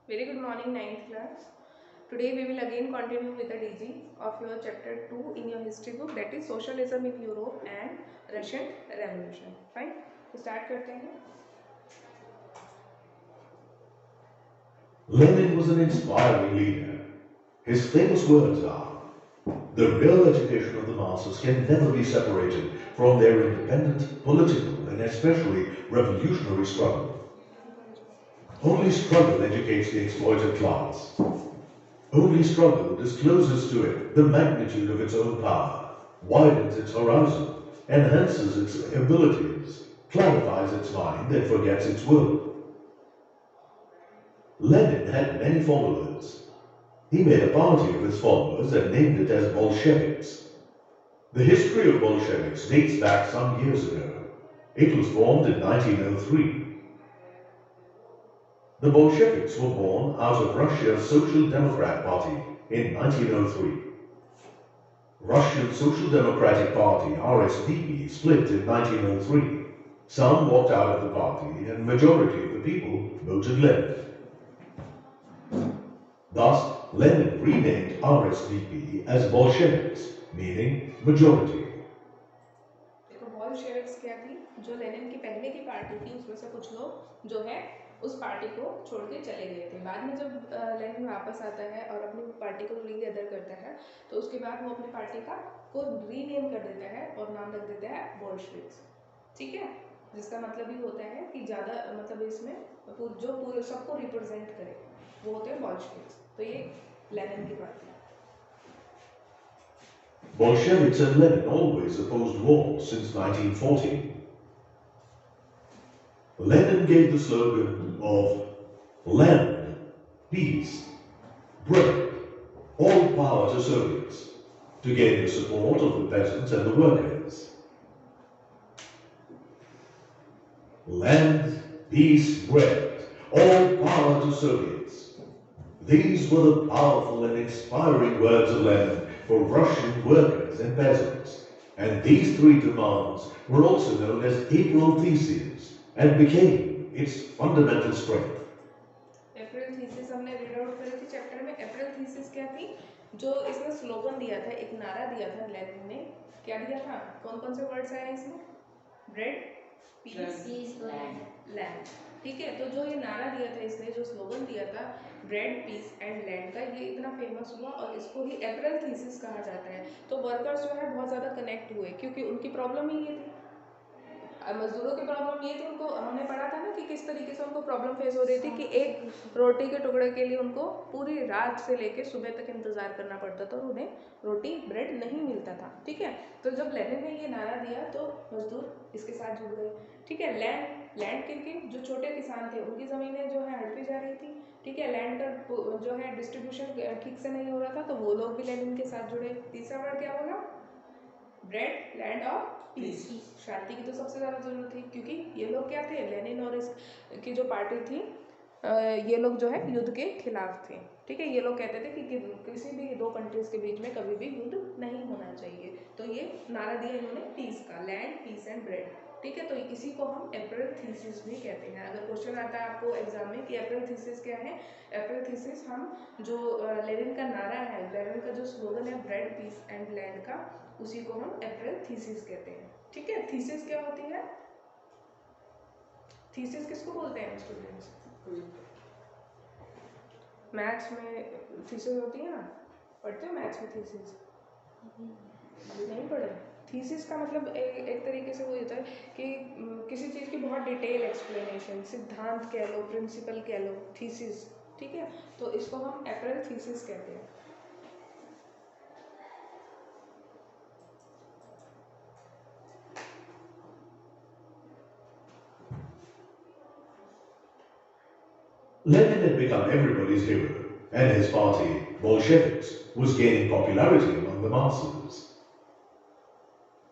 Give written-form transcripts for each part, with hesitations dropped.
Very good morning, ninth class. Today we will again continue with the DG of your chapter 2 in your history book, that is Socialism in Europe and Russian Revolution. Fine. तो start करते हैं. Lenin was an inspiring leader. His famous words are, "The real education of the masses can never be separated from their independent, political, and especially revolutionary struggle. Only struggle educates the exploited class. Only struggle discloses to it the magnitude of its own power, widens its horizon, enhances its abilities, clarifies its mind, and forgets its will." Lenin had many followers. He made a party of his followers and named it as Bolsheviks. The history of Bolsheviks dates back some years ago. It was formed in 1903. The Bolsheviks were born out of Russia's Social Democrat Party in 1903. Russian Social Democratic Party, RSDP, split in 1903. Some walked out of the party and majority of the people voted Lenin. Thus, Lenin renamed RSDP as Bolsheviks, meaning majority. देखो Bolsheviks क्या थी, जो Lenin की पहले की party थी उसमें से कुछ लोग जो है उस पार्टी को छोड़ के चले गए थे. बाद में जब लेनिन वापस आता है और अपनी पार्टी को रीगैदर करता है तो उसके बाद वो अपनी पार्टी को रीनेम कर देता है और नाम रख देता है बोल्शेविक्स. ठीक है, जिसका मतलब ही होता है कि ज़्यादा मतलब इसमें जो पूरे सबको रिप्रेजेंट करे वो होते हैं बोल्शेविक्स. तो ये लेनिन की बात है. Bolsheviks and Lenin always opposed war since 1940. Lenin gave the slogan of land, peace, bread, all power to Soviets, to gain the support of the peasants and the workers. Land, peace, bread, all power to Soviets. These were the powerful and inspiring words of Lenin for Russian workers and peasants, and these three demands were also known as April Theses and became its fundamental strength. April thesis हमने read out करी थी chapter में. April thesis क्या थी, जो इसने slogan दिया था, एक नारा दिया था लेनिन ने. क्या दिया था, कौन कौन से वर्ड्स आए इसमें? Bread, peace, land. ठीक है, तो जो ये नारा दिया था इसने, जो स्लोगन दिया था ब्रेड, पीस एंड लैंड का, ये इतना फेमस हुआ और इसको ही अप्रैल थीसिस कहा जाता है. तो वर्कर्स जो है बहुत ज़्यादा कनेक्ट हुए क्योंकि उनकी प्रॉब्लम ही ये थी. मजदूरों की प्रॉब्लम ये थी, उनको हमने पढ़ा था ना कि किस तरीके से उनको प्रॉब्लम फेस हो रही थी कि एक रोटी के टुकड़े के लिए उनको पूरी रात से लेके सुबह तक इंतज़ार करना पड़ता था और उन्हें रोटी ब्रेड नहीं मिलता था. ठीक है, तो जब लेनिन ने ये नारा दिया तो मजदूर इसके साथ जुड़ गए. ठीक है, लैंड के जो छोटे किसान थे उनकी ज़मीनें जो है हड़पी जा रही थी. ठीक है, लैंड का जो है डिस्ट्रीब्यूशन ठीक से नहीं हो रहा था तो वो लोग भी लेनिन के साथ जुड़े. तीसरा वर्ड क्या बोला? ब्रेड, लैंड और पीस. शांति की तो सबसे ज़्यादा जरूरत थी क्योंकि ये लोग क्या थे, लेनिन और इसकी जो पार्टी थी ये लोग जो है युद्ध के खिलाफ थे. ठीक है, ये लोग कहते थे कि किसी भी दो कंट्रीज के बीच में कभी भी युद्ध नहीं होना चाहिए. तो ये नारा दिया इन्होंने पीस का, लैंड, पीस एंड ब्रेड. ठीक है, तो इसी को हम अप्रैल थीसिस भी कहते हैं. अगर क्वेश्चन आता है आपको एग्जाम में कि अप्रैल थीसिस क्या है, अप्रैल थीसिस हम जो लेनिन का नारा है, लेनिन का जो स्लोगन है ब्रेड, पीस एंड लैंड का, उसी को हम अप्रैल थीसिस कहते हैं. ठीक है, थीसिस क्या होती है? थीसिस किसको बोलते हैं स्टूडेंट्स? मैथ्स में थीसिस होती है ना, पढ़ते हो मैथ्स में थीसिस? नहीं पढ़े. थीसिस का मतलब एक तरीके से वो होता है कि किसी चीज़ की बहुत डिटेल एक्सप्लेनेशन, सिद्धांत कह लो, प्रिंसिपल कह लो, थीसिस. ठीक है, तो इसको हम अप्रैल थीसिस कहते हैं. Lenin had become everybody's hero, and his party, Bolsheviks, was gaining popularity among the masses.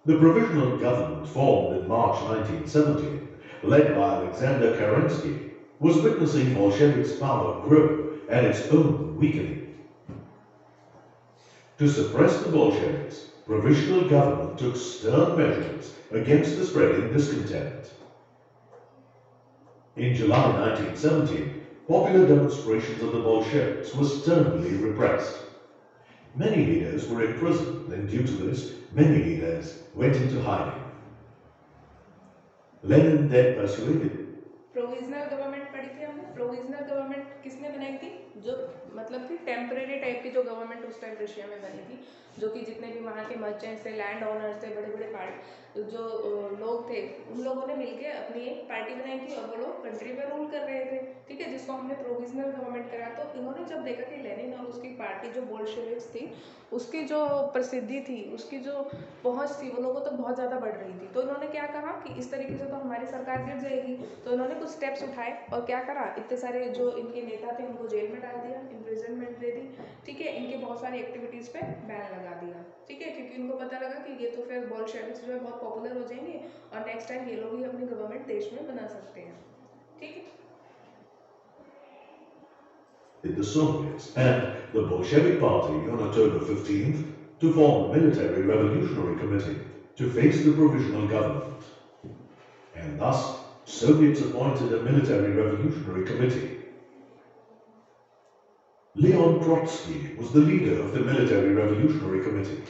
The provisional government formed in March 1917, led by Alexander Kerensky, was witnessing Bolsheviks' power grow and its own weakening. To suppress the Bolsheviks, provisional government took stern measures against the spreading discontent. In July 1917, Popular demonstrations of the Bolsheviks were sternly repressed. Many leaders were imprisoned, and due to this, many leaders went into hiding. Lenin then persuaded. Provisional government पढ़ी थी हमने. Provisional government किसने बनाई थी? जो मतलब कि temporary type की जो गवर्नमेंट उस टाइम रशिया में बनी थी, जो कि जितने भी वहाँ के मर्चेंट्स थे, लैंड ओनर्स थे, बड़े बड़े जो लोग थे, उन लोगों ने मिलके अपनी एक पार्टी बनाई थी और वो लोग कंट्री में रूल कर रहे थे. ठीक है, जिसको हमने प्रोविजनल गवर्नमेंट करा. तो इन्होंने जब देखा कि लेनिन और उसकी पार्टी जो बोल्शेविक्स थी, उसकी जो प्रसिद्धि थी, उसकी जो पहुंच थी, वो लोगों तक बहुत ज़्यादा बढ़ रही थी. तो इन्होंने क्या कहा कि इस तरीके से तो हमारी सरकार गिर जाएगी. तो इन्होंने कुछ स्टेप्स उठाए और क्या करा, इतने सारे जो इनके नेता थे उनको जेल में डाल दिया, इम्प्रिजनमेंट दे दी. ठीक है, इनके बहुत सारी एक्टिविटीज़ पे बैन लगा दिया. ठीक है, क्योंकि उनको पता लगा कि ये तो फिर बोल्शेविक्स जो है बहुत पॉपुलर हो जाएंगे और नेक्स्ट टाइम ये लोग ही अपनी गवर्नमेंट देश में बना सकते हैं. ठीक है. The Soviets and the Bolshevik Party on October 15th to form a military revolutionary committee to face the provisional government. And thus, Soviets appointed a military revolutionary committee. Leon Trotsky was the leader of the military revolutionary committee.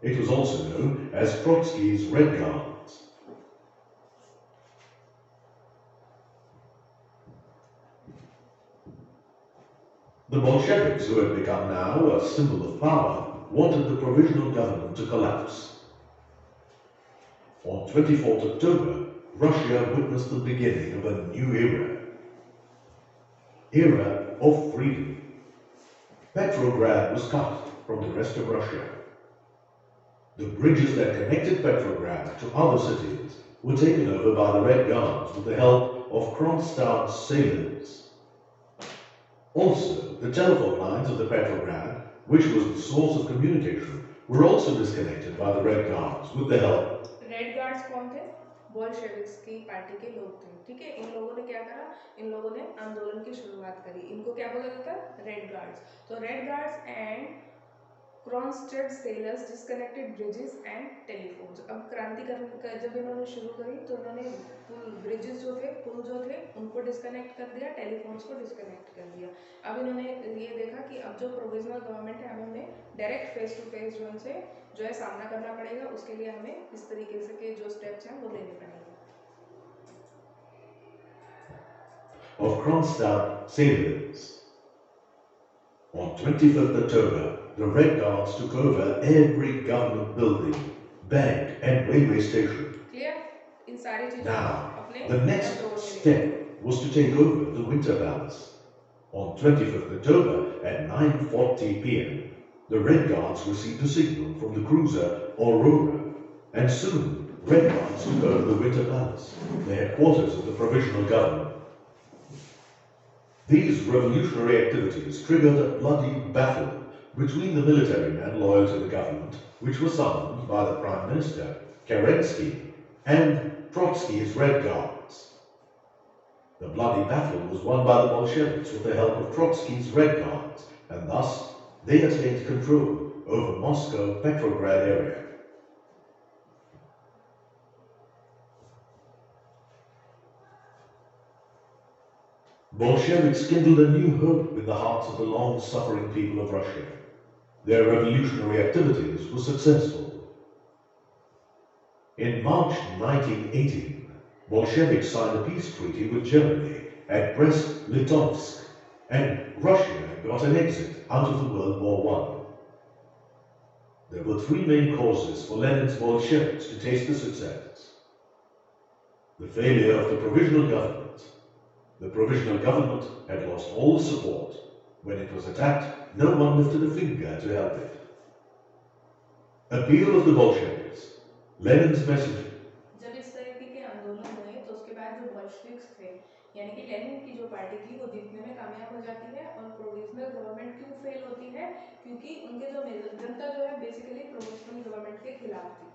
It was also known as Trotsky's Red Guards. The Bolsheviks, who had become now a symbol of power, wanted the provisional government to collapse. On 24th October, Russia witnessed the beginning of a new era of freedom. Petrograd was cut from the rest of Russia. The bridges that connected Petrograd to other cities were taken over by the Red Guards with the help of Kronstadt sailors. Also, the telephone lines of the Petrograd, which was the source of communication, were also disconnected by the Red Guards with the help. Red guards कौन थे? Bolsheviks की party के लोग थे. ठीक है, इन लोगों ने क्या करा, इन लोगों ने आंदोलन की शुरुआत करी. इनको क्या बोला जाता है? Red guards. तो red guards and Kronstadt sailors disconnected bridges and telephones. अब क्रांति जब इन्होंने शुरू करी तो इन्होंने ब्रिजेस जो थे, पुल जो थे, उनको डिस्कनेक्ट कर दिया, टेलीफोन्स को डिस्कनेक्ट कर दिया. अब इन्होंने ये देखा कि अब जो प्रोविजनल गवर्नमेंट है, हमें डायरेक्ट फेस टू फेस जो उनसे जो है सामना करना पड़ेगा. उसके लिए हमें इस तरीके से के जो स्टेप्स हैं वो लेने पड़ेंगे. Of Kronstadt sailors. On 25th October, the Red Guards took over every government building, bank and railway station. Clear? इन सारी चीजों Now, अपने the next step was to take over the Winter Palace. On 25th October at 9:40 p.m., the Red Guards received a signal from the cruiser Aurora, and soon Red Guards took over the Winter Palace, the headquarters of the provisional government. These revolutionary activities triggered a bloody battle between the military men loyal to the government, which were summoned by the Prime Minister, Kerensky, and Trotsky's Red Guards. The bloody battle was won by the Bolsheviks with the help of Trotsky's Red Guards, and thus they attained control over Moscow-Petrograd area. Bolsheviks kindled a new hope in the hearts of the long-suffering people of Russia. Their revolutionary activities were successful. In March 1918, Bolsheviks signed a peace treaty with Germany at Brest-Litovsk, and Russia got an exit out of the World War I. There were three main causes for Lenin's Bolsheviks to taste the success. The failure of the provisional government. The provisional government had lost all support. When it was attacked, no one lifted a finger to help it. Appeal of the Bolsheviks. Lenin's message. जब इस तरीके के आंदोलन हुए तो उसके बाद जो बोल्शेविक्स थे, यानी कि लेनिन की जो पार्टी थी, वो जीतने में कामयाब हो जाती है. और प्रोविजनल गवर्नमेंट क्यों फेल होती है? क्योंकि उनके जो जनता जो है बेसिकली प्रोविजनल गवर्नमेंट के खिलाफ थी.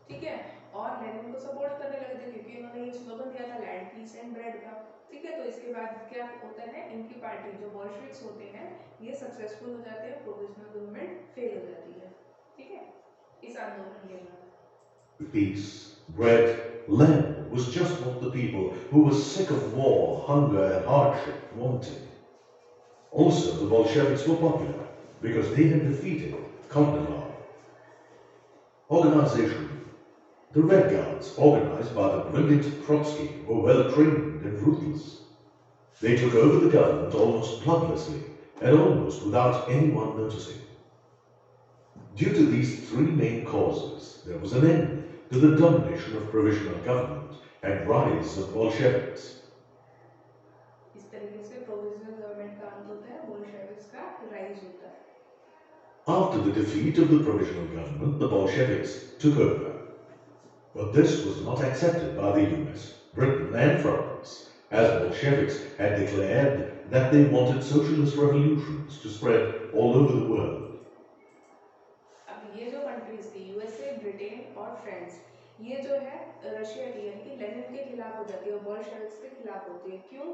ठीक है, और लेनिन को सपोर्ट करने लगे थे क्योंकि उन्होंने ये स्लोगन दिया था, लैंड पीस एंड ब्रेड का. ठीक है, तो इसके बाद क्या होता है, इनकी पार्टी जो बोल्शेविक्स होते हैं ये सक्सेसफुल हो जाते हैं, प्रोविजनल गवर्नमेंट फेल हो जाती है. ठीक है, इस आंदोलन के बाद Peace, bread, land. was just what the people who were sick of war, hunger and hardship wanted. Also, the Bolsheviks were popular because they had defeated Kornilov. Organization. The Red Guards, organized by the brilliant Trotsky, were well trained and ruthless. They took over the government almost bloodlessly and almost without anyone noticing. Due to these three main causes, there was an end to the domination of provisional government and rise of Bolsheviks. इस तरीके से provisional government का अंत होता है, Bolsheviks का rise होता है. After the defeat of the provisional government, the Bolsheviks took over. But this was not accepted by the US, Britain and France, as Bolsheviks had declared that they wanted socialist revolutions to spread all over the world. अब ये जो countries थी, USA, Britain और France, ये जो है Russia की यानी कि लेनिन के खिलाफ हो जाती है और बोल्शेविक्स के खिलाफ होती है. क्यों?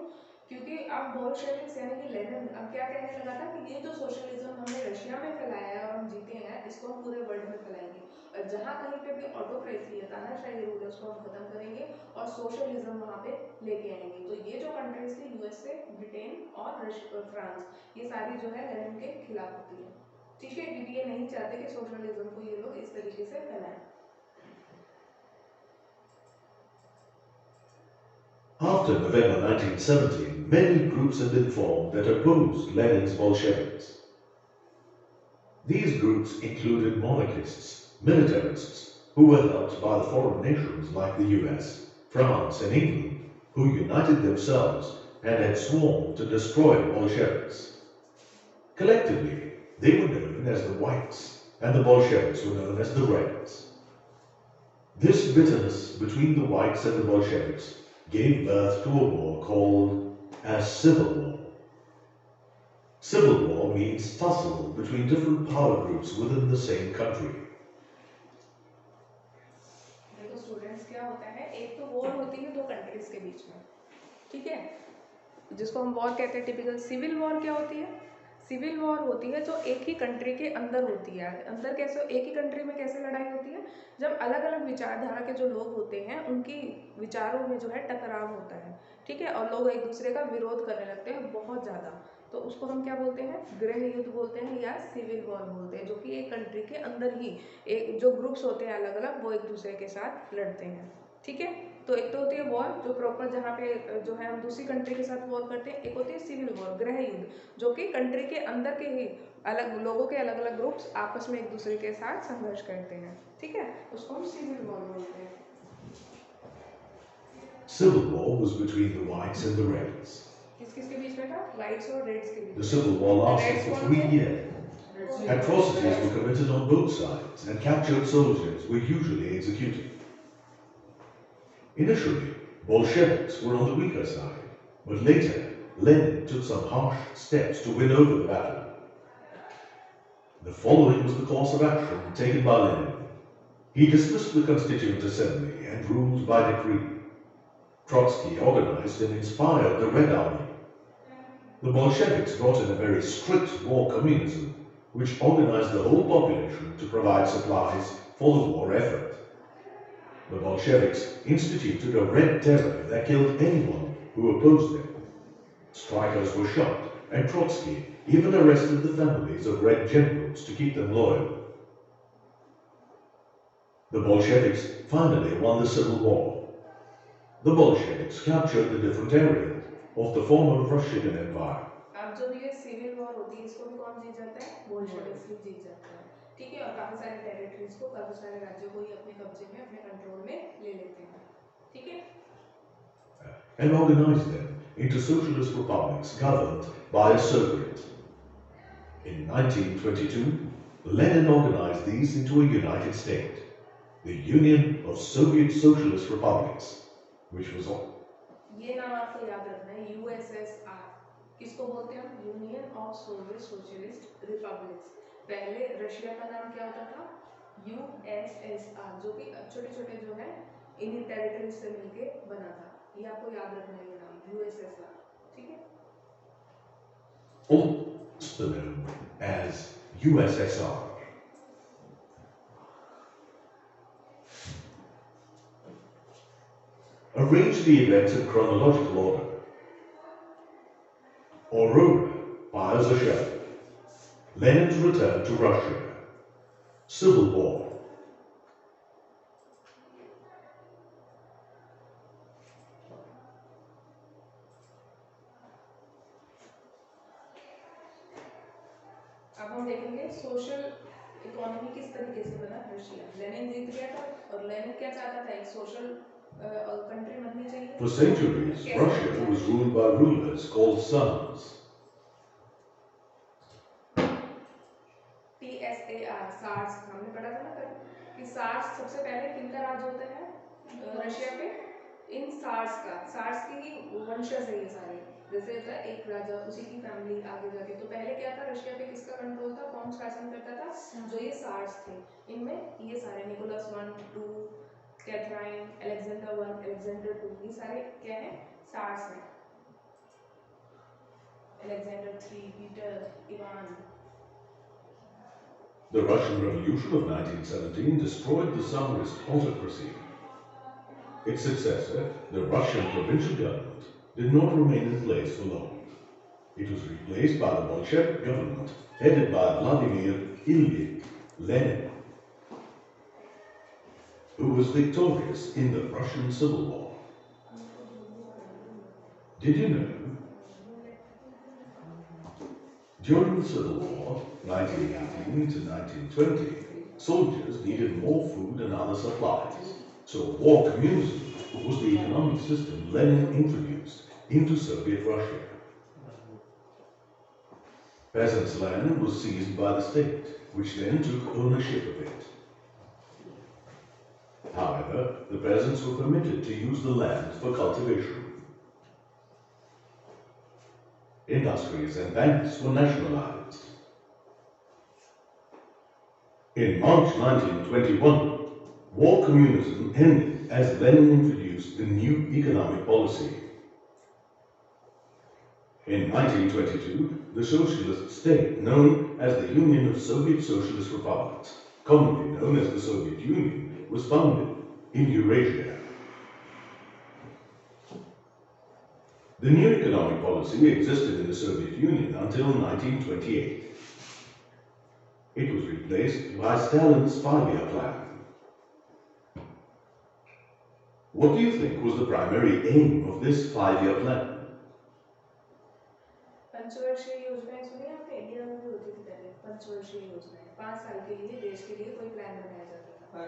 क्योंकि अब बोल्शेविक्स यानी कि लेनिन अब क्या कहने लगा था कि ये जो सोशलिज्म हमने रशिया में फैलाया है और हम जीते हैं, इसको हम पूरे वर्ल्ड में फैलाएंगे और जहाँ कहीं पे भी ऑटोक्रेसी है, तानाशाही रूल है, उसको हम खत्म करेंगे और सोशलिज्म वहाँ पे लेके आएंगे. तो ये जो कंट्रीज थी, यूएसए, ब्रिटेन और फ्रांस, ये सारी जो है लेनिन के खिलाफ होती है. ठीक है, क्योंकि ये नहीं चाहते कि सोशलिज्म को ये लोग इस तरीके से फैलाएं. After November 1917, many groups had been formed that opposed Lenin's Bolsheviks. These groups included monarchists, militarists, who were helped by the foreign nations like the US, France and England, who united themselves and had sworn to destroy Bolsheviks. Collectively, they were known as the Whites, and the Bolsheviks were known as the Reds. This bitterness between the Whites and the Bolsheviks gave birth to a war called a civil war. Civil war means tussle between different power groups within the same country. देखो students, क्या होता है, एक तो war होती है दो countries के बीच में, ठीक है, जिसको हम वॉर कहते हैं टिपिकल. सिविल वॉर क्या होती है? सिविल वॉर होती है जो एक ही कंट्री के अंदर होती है. अंदर कैसे? एक ही कंट्री में कैसे लड़ाई होती है? जब अलग अलग विचारधारा के जो लोग होते हैं उनकी विचारों में जो है टकराव होता है, ठीक है, और लोग एक दूसरे का विरोध करने लगते हैं बहुत ज़्यादा. तो उसको हम क्या बोलते हैं? गृह युद्ध बोलते हैं या सिविल वॉर बोलते हैं, जो कि एक कंट्री के अंदर ही एक जो ग्रुप्स होते हैं अलग अलग, वो एक दूसरे के साथ लड़ते हैं. ठीक है, तो एक तो होती है वॉर जो प्रॉपर जहाँ पे जो है हम दूसरी कंट्री के साथ वॉर करते हैं. एक होती है सिविल वॉर, गृह युद्ध, जो कि कंट्री के अंदर के ही अलग लोगों के अलग अलग ग्रुप्स आपस में एक दूसरे के साथ संघर्ष करते हैं. ठीक है, उसको हम सिविल वॉर बोलते हैं. Civil war was between the Whites and the Reds. किसके बीच में था? Whites और Reds के बीच. The civil war lasted for 3 years. Atrocities were committed on both sides, and captured soldiers were usually executed. Initially, Bolsheviks were on the weaker side, but later Lenin took some harsh steps to win over the battle. The following was the course of action taken by Lenin. He dismissed the Constituent Assembly and ruled by decree. Trotsky organized and inspired the Red Army. The Bolsheviks brought in a very strict war communism, which organized the whole population to provide supplies for the war effort. The Bolsheviks instituted a Red Terror that killed anyone who opposed them. Strikers were shot, and Trotsky even arrested the families of Red generals to keep them loyal. The Bolsheviks finally won the civil war. The Bolsheviks captured the different areas of the former Russian Empire. अब जो ये civil war होती है, इसको भी कौन जीत जाता है? बोल्शेविक्स ही जीत जाता है. ठीक है, और काफी सारे टेरिटरीज को, काफी सारे राज्यों को ये अपने कब्जे में, अपने कंट्रोल में ले लेते हैं. ठीक है, And organized them into socialist republics governed by a Soviet. In 1922, Lenin organized these into a united state, the Union of Soviet Socialist Republics, which was all. ये नाम आपको याद रखना है, यूएसएसआर. किसको बोलते हैं हम? Union of Soviet socialist republics. पहले रशिया का नाम क्या होता था? यूएसएसआर, जो कि छोटे छोटे जो है इन्हीं टेरिटरीज से मिलके बना था. ये आपको याद रखना है, ये नाम यूएसएसआर. ठीक है, Also known as USSR. arranged the events in chronological order. Aurora fires a shell. Lenin's return to Russia. Civil War. अब हम देखेंगे सोशल इकोनॉमी किस तरीके से बना रशिया। लेनिन जीत गया था और लेनिन क्या चाहता था, एक सोशल कंट्री बननी चाहिए। For centuries, Russia was ruled by rulers called Tsars. TSAR, tsars, हमने पढ़ा था ना कल कि सार्स सबसे पहले किनका राज होता है रशिया पे, इन सार्स का, सार्स की ही वंशज है ये सारे, जैसे होता है एक राजा उसी की फैमिली आगे जाके। तो पहले क्या था, रशिया पे किसका कंट्रोल था, कौन शासन करता था, जो ये सार्स थे। इनमें ये सारे निकोलस 1, 2, कैथराइन, अलेक्जेंडर 1, अलेक्जेंडर 2, ये सारे क्या है, सार्स हैं। Alexander 3, Peter, Ivan. The Russian Revolution of 1917 destroyed the Tsarist autocracy. Its successor, the Russian provincial government, did not remain in place for long. It was replaced by the Bolshevik government, headed by Vladimir Ilyich Lenin, who was victorious in the Russian Civil War. Did you know? During the Civil War, 1918 to 1920, soldiers needed more food and other supplies, so war communism was the economic system Lenin introduced into Soviet Russia. Peasants' land was seized by the state, which then took ownership of it. However, the peasants were permitted to use the land for cultivation. Industries and banks were nationalized. In March 1921, war communism ended as Lenin introduced the new economic policy. In 1922, the socialist state known as the Union of Soviet Socialist Republics, commonly known as the Soviet Union, was founded in Eurasia. The new economic policy existed in the Soviet Union until 1928. It was replaced by Stalin's 5-year plan. What do you think was the primary aim of this 5-year plan? पंचवर्षीय योजनाएं सुनी आपने, India में भी होती थी पहले पंचवर्षीय योजनाएं, 5 साल के लिए देश के लिए कोई प्लान बनाया जाता था,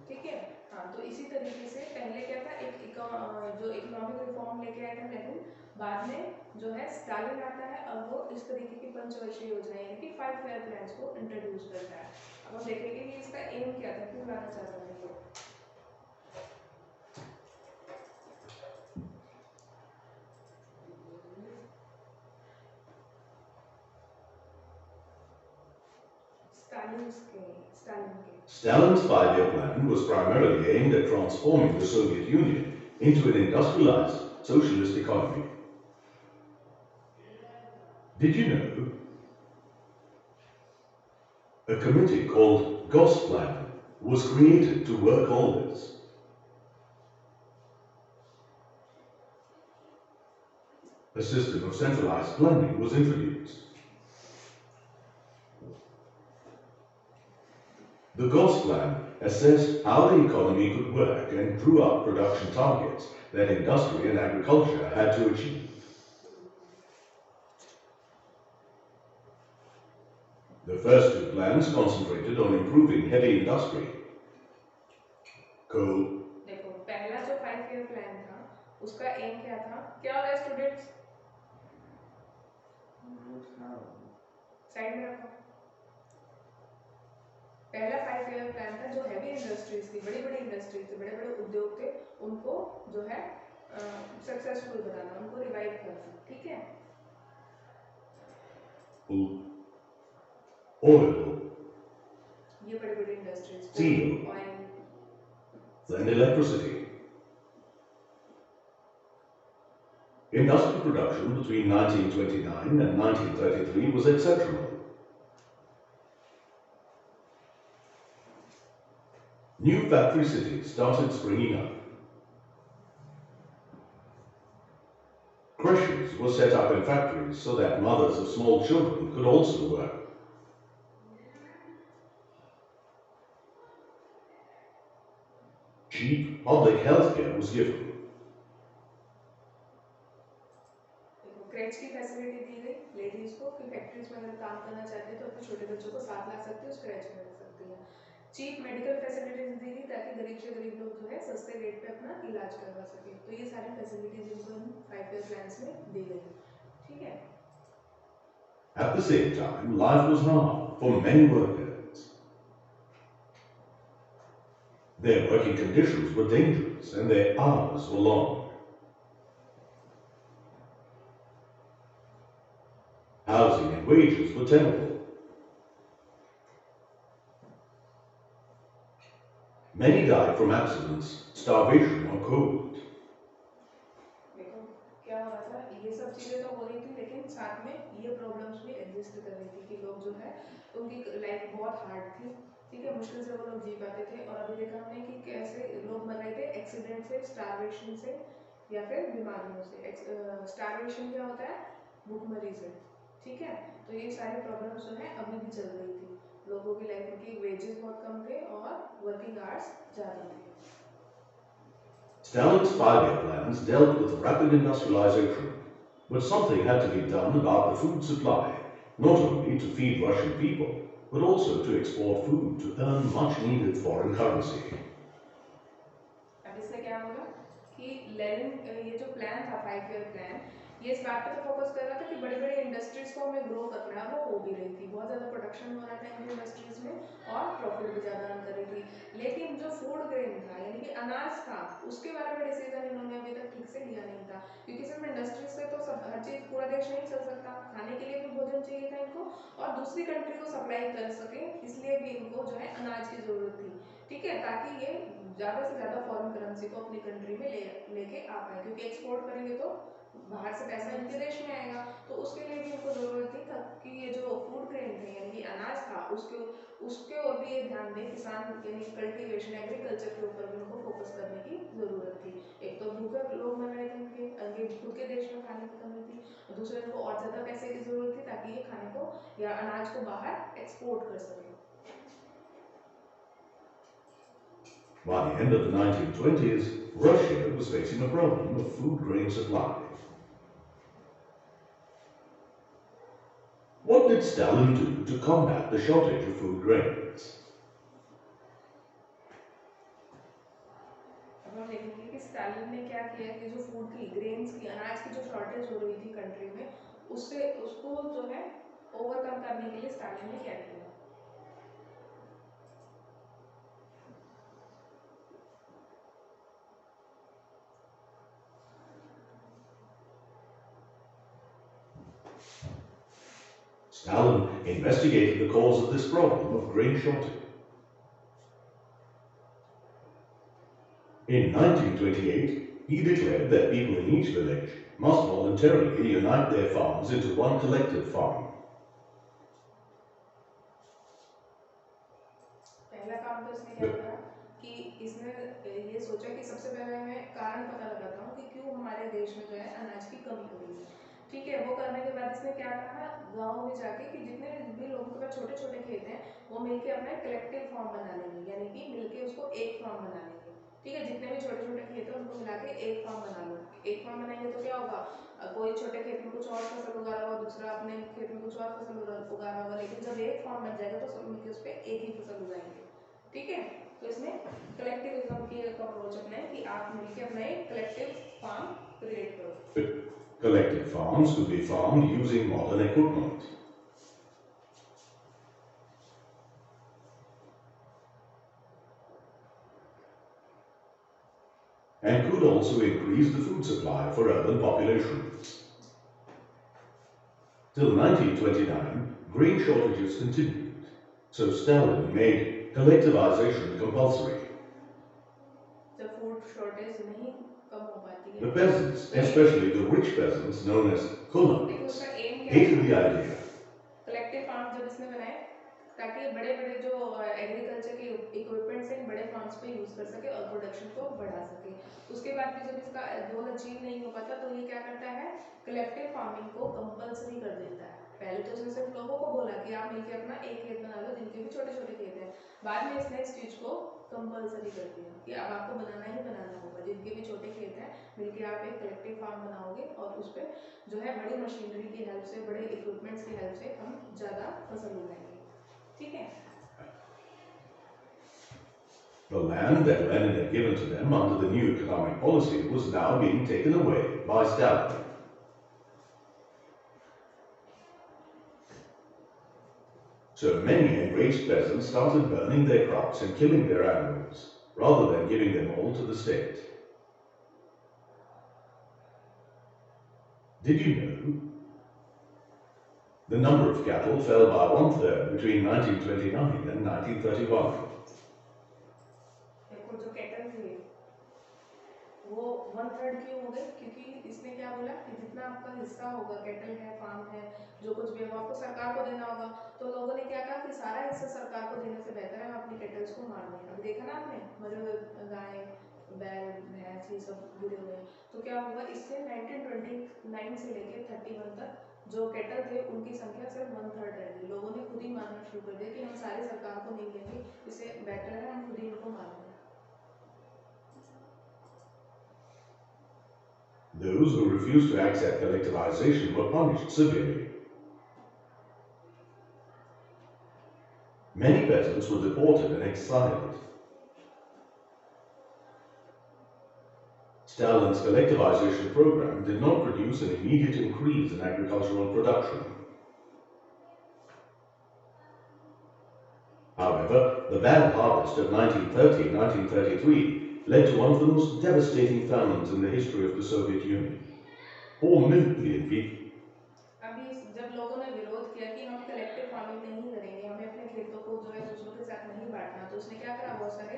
ठीक है। हाँ, तो इसी तरीके से पहले क्या था, जो इकोनॉमिक रिफॉर्म लेके आया था लेनिन, बाद में जो है स्टालिन आता है, अब वो इस तरीके की पंचवर्षीय योजनाएं यानी कि 5-year प्लान्स को इंट्रोड्यूस करता है। अब हम देखेंगे कि इसका एम क्या था, क्यों लाना चाहता था वो। Stalin's 5-year plan was primarily aimed at transforming the Soviet Union into an industrialized socialist economy. Did you know? A committee called Gosplan was created to work all this. A system of centralized planning was introduced. The Gosplan assessed how the economy could work and drew up production targets that industry and agriculture had to achieve. The first two plans concentrated on improving heavy industry. Coal. देखो, पहला जो 5-year plan था, उसका M क्या था, क्या होता है स्टूडेंट्स, साइड में रखो। पहला 5-year प्लान था, जो हैवी इंडस्ट्रीज थी, बड़ी बड़ी इंडस्ट्रीज थी, बड़े बड़े उद्योग थे, उनको जो है सक्सेसफुल बनाना, उनको रिवाइव करना, ठीक है। Oil, ये बड़ी बड़ी industries, steel, oil and electricity. Industrial production between 1929 and 1933 was exceptional. New factory cities started springing up. creches were set up in factories so that mothers of small children could also work. Cheap public health care was given. Creche की facility दी गई ladies को कि factories में अगर काम करना चाहते हैं तो अपने छोटे बच्चों को साथ ला सकते हैं, उस क्रेच में रख सकती हैं। चीप मेडिकल फैसिलिटीज दी गई ताकि गरीब से गरीब लोग जो है सस्ते रेट पे अपना इलाज करवा सके। तो ये सारी फैसिलिटीज इनको 5 ईयर प्लान्स में दी गई। ठीक है। At the same time, life was hard for many workers. Their working conditions were dangerous and their hours were long. Housing and wages were terrible. Many died from accidents, starvation or cold. देखो क्या हो रहा था, ये सब चीजें तो हो रही थी लेकिन साथ में ये प्रॉब्लम्स भी एग्जिस्ट कर रही थी कि लोग जो है उनकी लाइफ बहुत हार्ड थी। ठीक है, मुश्किल से वो लोग जी पाते थे। और अभी देखा हमने कि कैसे लोग मर रहे थे एक्सीडेंट से, स्टारवेशन से या फिर बीमारियों से। स्टारवेशन क्या होता है? भूखमरी से। ठीक है, तो ये सारी प्रॉब्लम्स जो है अभी भी चल रही थी। लोगों की लाइफ में वेजेस बहुत कम थे और वर्किंग आवर्स ज़्यादा थे। Stalin's 5-year plans dealt with rapid industrialization, but something had to be done about the food supply, not only to feed Russian people, but also to export food to earn much needed foreign currency. अब इससे क्या होगा कि Lenin ये जो plan था 5 year plan, ये इस बात पे तो फोकस कर रहा था कि बड़ी बड़ी इंडस्ट्रीज को हमें ग्रो करना है। वो हो भी रही थी, बहुत ज़्यादा प्रोडक्शन हो रहा था इन इंडस्ट्रीज में और प्रॉफिट भी ज़्यादा अर्न कर रही थी। लेकिन जो फूड ग्रेन था यानी कि अनाज था, उसके बारे में डिसीजन इन्होंने अभी तक ठीक से लिया नहीं था। क्योंकि सिर्फ इंडस्ट्रीज से तो सब हर चीज़ पूरा देश नहीं चल सकता, खाने के लिए भी भोजन चाहिए था इनको और दूसरी कंट्री को सप्लाई कर सके, इसलिए भी इनको जो है अनाज की ज़रूरत थी। ठीक है, ताकि ये ज़्यादा से ज़्यादा फॉरेन करेंसी को अपनी कंट्री में लेके आ पाए, क्योंकि एक्सपोर्ट करेंगे तो बाहर से पैसा इनके देश में आएगा। तो उसके लिए भी इनको ज़रूरत थी कि ये जो फूड ग्रेन थे यानी कि अनाज था उसके और भी ये ध्यान दें। किसान यानी कल्टीवेशन एग्रीकल्चर के ऊपर भी उनको फोकस करने की ज़रूरत थी। एक तो भूखे लोग मर रहे थे उनके खुद के देश में खाने की कमी थी, और दूसरे इनको और ज़्यादा पैसे की ज़रूरत थी ताकि ये खाने को या अनाज को बाहर एक्सपोर्ट कर सके। By the end of the 1920s, Russia was facing a problem of food grain supply. What did Stalin do to combat the shortage of food grains? अब हम देखेंगे कि स्टालिन ने क्या किया कि जो फूड की ग्रेन्स की अनाज की जो शॉर्टेज हो रही थी कंट्री में, उसको जो है ओवरकम करने के लिए स्टालिन ने क्या किया। Stalin investigated the cause of this problem of grain shortage. In 1928, he declared that people in each village must voluntarily unite their farms into one collective farm. पहला काम तो इसने क्या करा कि इसने ये सोचा कि सबसे पहले मैं कारण पता लगाता हूँ कि क्यों हमारे देश में जो है अनाज की कमी हो रही है। ठीक है, वो करने के बाद इसने क्या कहा, गाँव में जाके कि जितने भी लोगों के पास छोटे छोटे खेत हैं वो मिलके अपना एक कलेक्टिव फार्म बना लेंगे, यानी कि मिलके उसको एक फार्म बना लेंगे। ठीक है, जितने भी छोटे छोटे खेत हैं उनको मिला के एक फार्म बना लो। एक फार्म बनाएंगे तो क्या होगा, कोई छोटे खेत में कुछ और फसल उगा रहा होगा, दूसरा अपने खेत में कुछ और फसल उगा रहा होगा, लेकिन जब एक फार्म बन जाएगा तो सब मिलकर उस पर एक ही फसल उगाएंगे। ठीक है, तो इसने कलेक्टिविज्म की एक अप्रोच अपनाई कि आप मिलकर अपना एक कलेक्टिव फार्म क्रिएट करो। Collective farms could be farmed using modern equipment. And could also increase the food supply for urban populations. Till 1929, grain shortages continued, so Stalin made collectivization compulsory. The food shortage नहीं कम हो पाती है। The peasants, especially the rich peasants known as देखो kulaks, उसका M क्या hated था? the idea. Collective farm जब इसने बनाए ताकि बड़े बड़े जो एग्रीकल्चर के इक्विपमेंट्स हैं बड़े फार्म्स पे यूज़ कर सके और प्रोडक्शन को बढ़ा सके। उसके बाद भी जब इसका गोल अचीव नहीं हो पाता तो ये क्या करता है, कलेक्टिव फार्मिंग को कंपलसरी कर देता है। पहले तो उसने सिर्फ लोगों को बोला कि आप मिलकर अपना एक खेत बना लो जिनके भी छोटे छोटे खेत हैं, बाद में इसने इस चीज़ को कंपलसरी कर दिया कि अब आपको बनाना ही बनाना होगा, जिनके भी छोटे खेत हैं मिलकर आप एक कलेक्टिव फार्म बनाओगे और उस पर जो है बड़ी मशीनरी की हेल्प से, बड़े इक्विपमेंट्स की हेल्प से हम ज़्यादा फसल उगाएंगे। ठीक है। The land that Lenin had given to them under the new economic policy was now being taken away by Stalin. So many enraged peasants started burning their crops and killing their animals, rather than giving them all to the state. Did you know? The number of cattle fell by 1/3 between 1929 and 1931. देखो जो cattle थे वो 1/3 क्यों हो गए, क्योंकि इसने क्या बोला कि जितना आपका हिस्सा होगा, कैटल है, फार्म है, जो कुछ भी है वो आपको सरकार को देना होगा। तो लोगों ने क्या कहा कि सारा हिस्सा सरकार को देने से बेहतर है हम अपनी कैटल्स को मार दें। अब देखा ना आपने, मतलब गाय, बैल, भैंस ये सब जुड़े हुए हैं। तो क्या हुआ, इससे 1929 से लेकर 31 तक जो कैटल थे उनकी संख्या सिर्फ 1/3 रह गई। लोगों ने खुद ही मारना शुरू कर दिया कि हम सारे सरकार को नहीं देंगे, इससे बेटर है हम खुद ही इनको मार दें। Those who refused to accept collectivization were punished severely. Many peasants were deported and exiled. Stalin's collectivization program did not produce an immediate increase in agricultural production. However, the bad harvest of 1930-1933 led to one of the most devastating famines in the history of the Soviet Union. 4 million people. अभी जब लोगों ने विरोध किया कि हम collective farming नहीं करेंगे, हमें अपने खेतों को जो है दूसरों के साथ नहीं बांटना, तो उसने क्या करा, बहुत सारे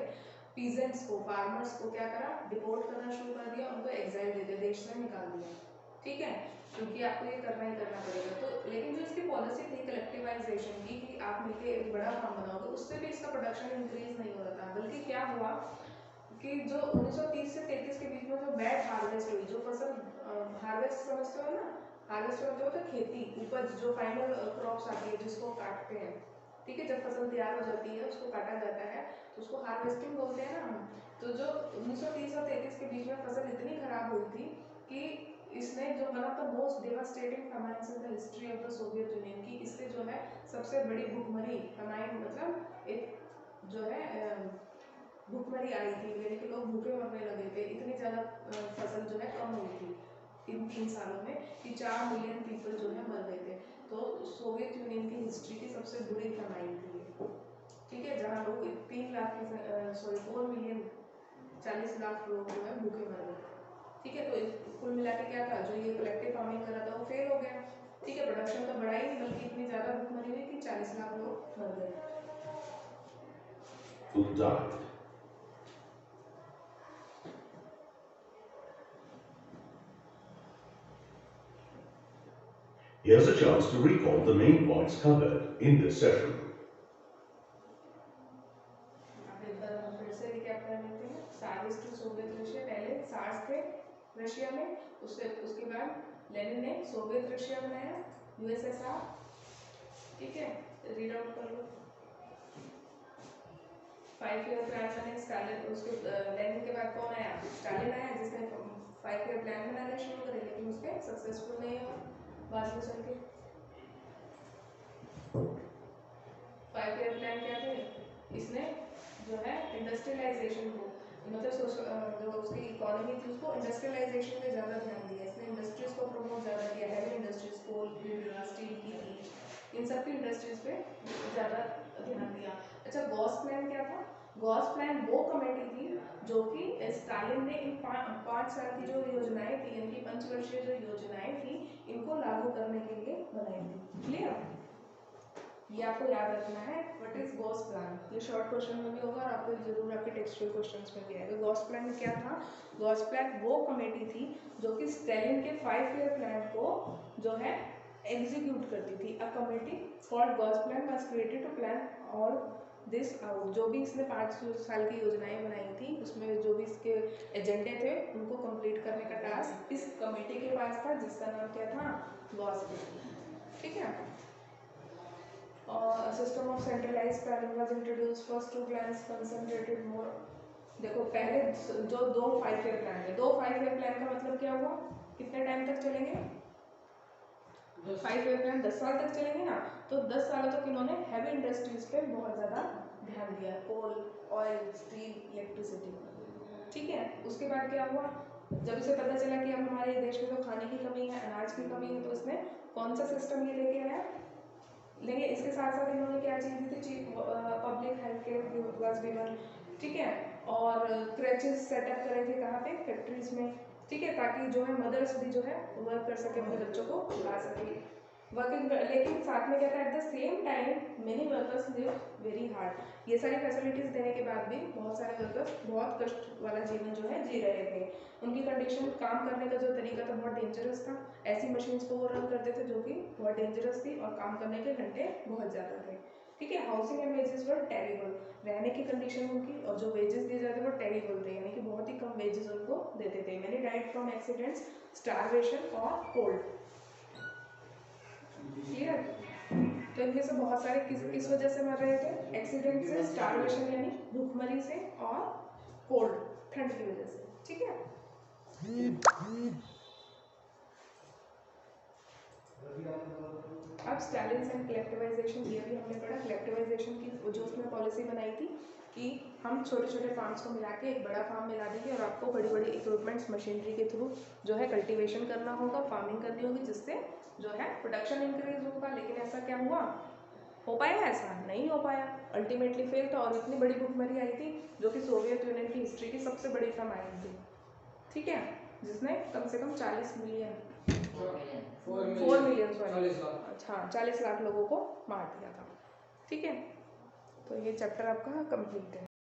पीजेंट्स को, फार्मर्स को क्या करा, डिपोर्ट करना शुरू कर दिया, उनको एग्जाइल दे दिया, देश से निकाल दिया। ठीक है, क्योंकि आपको ये करना ही करना पड़ेगा। तो लेकिन जो इसकी पॉलिसी थी कलेक्टिवाइजेशन की कि आप मिलकर एक बड़ा फार्म बनाओगे, उससे भी इसका प्रोडक्शन इंक्रीज नहीं हो रहा था। बल्कि क्या हुआ कि जो 1930 से 33 के बीच में जो बैड हार्वेस्ट हुई, जो फसल हार्वेस्ट समझते हो ना, हार्वेस्ट मतलब होता है खेती, उपज, जो फाइनल क्रॉप्स आती है जिसको काटते हैं। ठीक है, जब फसल तैयार हो जाती है उसको काटा जाता है तो उसको हार्वेस्टिंग बोलते हैं ना हम। तो जो 1930 और 33 के बीच में फसल इतनी खराब हुई थी कि इसने जो one of the most devastating famines in the history of the Soviet Union की, इससे जो है सबसे बड़ी भुखमरी, फमाइन मतलब एक जो है भुखमरी आई थी, यानी कि लोग भूखे मरने लगे थे, इतनी ज़्यादा फसल जो है कम हुई थी इन 3 सालों में कि 4 मिलियन पीपल जो है मर गए थे। तो सोवियत यूनियन की हिस्ट्री की सबसे बुरी फमाइन थी ये। ठीक है, जहाँ लोग 3 लाख की 4 मिलियन 40 लाख लोग जो है भूखे मर गए। ठीक है, तो कुल मिला के क्या था, जो ये कलेक्टिव फार्मिंग कर रहा था वो फेल हो गया। ठीक है, प्रोडक्शन तो बढ़ा ही नहीं, बल्कि इतनी ज़्यादा भुखमरी हुई कि 40 लाख लोग मर गए। Here's a chance to recall the main points covered in this session. फिर से रिकैप कर लेते हैं। सार्स टू सोवियत रशिया, पहले सार्स थे रशिया में, उसके बाद लेनिन ने सोवियत रशिया बनाया, यूएसएसआर। ठीक है, रीड आउट कर लो। 5 ईयर प्लान मैंने स्टालिन, उसके लेनिन के बाद कौन आया, स्टालिन आया, जिसने 5 ईयर प्लान बनाना शुरू करे, लेकिन उसके सक्सेसफुल नहीं हुआ बाद में चल के। 5 ईयर प्लान क्या थे, इसने जो है इंडस्ट्रियलाइजेशन को, मतलब जो उसकी इकोनॉमी थी उसको इंडस्ट्रियलाइजेशन पे ज़्यादा ध्यान दिया। इसने इंडस्ट्रीज को प्रमोट ज़्यादा किया, हैवी इंडस्ट्रीज, कोल, स्टील की, इन सब की इंडस्ट्रीज पे ज़्यादा ध्यान दिया। अच्छा, गॉस प्लान क्या था, गॉस प्लान वो कमेटी थी जो कि स्टालिन ने इन 5 साल की जो योजनाएं थी, इनकी पंचवर्षीय जो योजनाएं थी, इनको लागू करने के लिए बनाई थी। क्लियर, ये आपको याद रखना है। व्हाट इज गॉस प्लान, ये शॉर्ट क्वेश्चन में भी होगा और आपको जरूर आपके टेक्सचुअल क्वेश्चंस में भी आएगा। गॉस प्लान क्या था, गॉस प्लान वो कमेटी थी जो कि स्टालिन के 5 ईयर प्लान को जो है एग्जीक्यूट करती थी। A committee called Gosplan was created to plan और दिस आउट। जो भी इसने 5 साल की योजनाएं बनाई थी उसमें जो भी इसके एजेंडे थे उनको कंप्लीट करने का टास्क इस कमेटी के पास था, जिसका नाम क्या था, गॉस प्लान। ठीक है। और system of centralized planning was introduce. First 2 plans concentrated more. देखो पहले जो 2 5 ईयर प्लान है, 2 5 ईयर प्लान का मतलब क्या हुआ, कितने टाइम तक चलेंगे, 5 ईयर प्लान 10 साल तक चलेंगे ना। तो 10 सालों तक इन्होंने हैवी इंडस्ट्रीज पे बहुत ज़्यादा ध्यान दिया, कोल, ऑयल, स्टील, इलेक्ट्रिसिटी। ठीक है। उसके बाद क्या हुआ, जब इसे पता चला कि अब हमारे देश में तो खाने की कमी है, अनाज की कमी है, तो इसने कौन सा सिस्टम ये लेके आया, लेकिन इसके साथ साथ इन्होंने क्या चीज़ दी थी, public health care was given. ठीक है। और क्रैचेस सेटअप करे थे कहाँ पे, फैक्ट्रीज में। ठीक है, ताकि जो है मदर्स भी जो है वर्क कर सके, अपने बच्चों को ला सके वर्किंग। लेकिन साथ में क्या था, at the same time many workers live very hard. ये सारी फैसिलिटीज़ देने के बाद भी बहुत सारे वर्कर्स बहुत कष्ट वाला जीवन जो है जी रहे थे। उनकी कंडीशन, काम करने का जो तरीका था बहुत डेंजरस था। ऐसी मशीन्स को वो रन करते थे जो कि बहुत डेंजरस थी और काम करने के घंटे बहुत ज़्यादा थे। ठीक है। Housing and wages were terrible. रहने की कंडीशन उनकी और जो वेजेस दिए जाते वो टेरिबल थे, यानी कि बहुत ही कम वेजेस उनको देते थे। Many died from accidents, starvation और कोल्ड। क्लियर। तो इनमें से बहुत सारे किस वजह से मर रहे थे, एक्सीडेंट से, स्टारवेशन यानी भूखमरी से, और कोल्ड, ठंड की वजह से। ठीक है। अब स्टैलिन्स एंड कलेक्टिवाइजेशन, ये भी हमने पढ़ा। कलेक्टिवाइजेशन की जो उसने पॉलिसी बनाई थी कि हम छोटे छोटे फार्म्स को मिला के एक बड़ा फार्म मिला देंगे और आपको बड़ी बड़ी इक्विपमेंट्स, मशीनरी के थ्रू जो है कल्टीवेशन करना होगा, फार्मिंग करनी होगी, जिससे जो है प्रोडक्शन इंक्रीज होगा। लेकिन ऐसा क्या हुआ, हो पाया, ऐसा नहीं हो पाया, अल्टीमेटली फेल था। और इतनी बड़ी भुखमरी आई थी जो कि सोवियत यूनियन की हिस्ट्री की सबसे बड़ी famine थी। ठीक है। जिसने कम से कम 40 मिलियन 4 मिलियन सॉरी, अच्छा 40 लाख लोगों को मार दिया था। ठीक है। तो ये चैप्टर आपका कंप्लीट है।